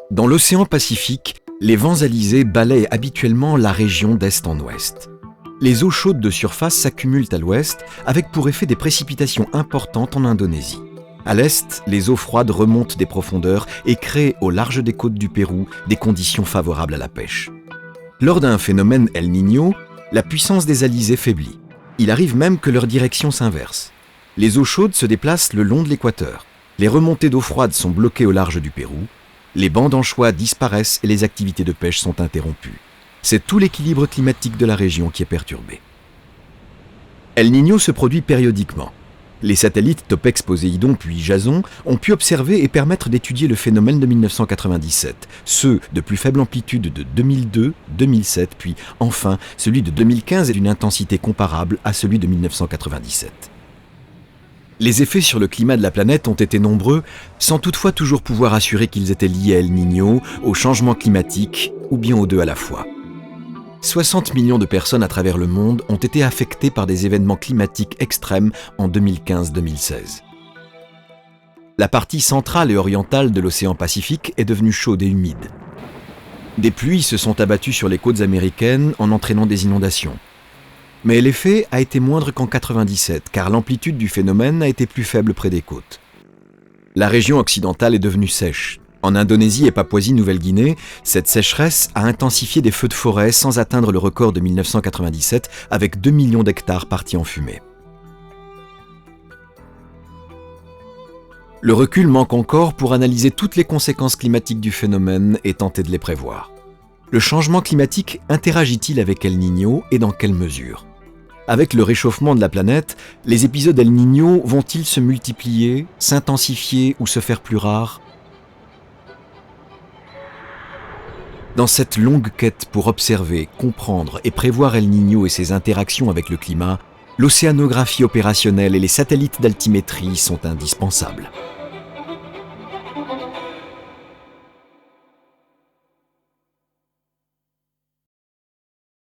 Dans l'océan Pacifique, les vents alizés balayent habituellement la région d'est en ouest. Les eaux chaudes de surface s'accumulent à l'ouest, avec pour effet des précipitations importantes en Indonésie. À l'est, les eaux froides remontent des profondeurs et créent au large des côtes du Pérou des conditions favorables à la pêche. Lors d'un phénomène El Niño, la puissance des alizés faiblit. Il arrive même que leur direction s'inverse. Les eaux chaudes se déplacent le long de l'équateur. Les remontées d'eau froide sont bloquées au large du Pérou. Les bancs d'anchois disparaissent et les activités de pêche sont interrompues. C'est tout l'équilibre climatique de la région qui est perturbé. El Niño se produit périodiquement. Les satellites Topex Poséidon puis Jason ont pu observer et permettre d'étudier le phénomène de 1997, ceux de plus faible amplitude de 2002, 2007, puis enfin celui de 2015 est d'une intensité comparable à celui de 1997. Les effets sur le climat de la planète ont été nombreux, sans toutefois toujours pouvoir assurer qu'ils étaient liés à El Niño, au changement climatique ou bien aux deux à la fois. 60 millions de personnes à travers le monde ont été affectées par des événements climatiques extrêmes en 2015-2016. La partie centrale et orientale de l'océan Pacifique est devenue chaude et humide. Des pluies se sont abattues sur les côtes américaines en entraînant des inondations. Mais l'effet a été moindre qu'en 1997, car l'amplitude du phénomène a été plus faible près des côtes. La région occidentale est devenue sèche. En Indonésie et Papouasie-Nouvelle-Guinée, cette sécheresse a intensifié des feux de forêt sans atteindre le record de 1997, avec 2 millions d'hectares partis en fumée. Le recul manque encore pour analyser toutes les conséquences climatiques du phénomène et tenter de les prévoir. Le changement climatique interagit-il avec El Niño et dans quelle mesure ? Avec le réchauffement de la planète, les épisodes El Niño vont-ils se multiplier, s'intensifier ou se faire plus rares ? Dans cette longue quête pour observer, comprendre et prévoir El Niño et ses interactions avec le climat, l'océanographie opérationnelle et les satellites d'altimétrie sont indispensables.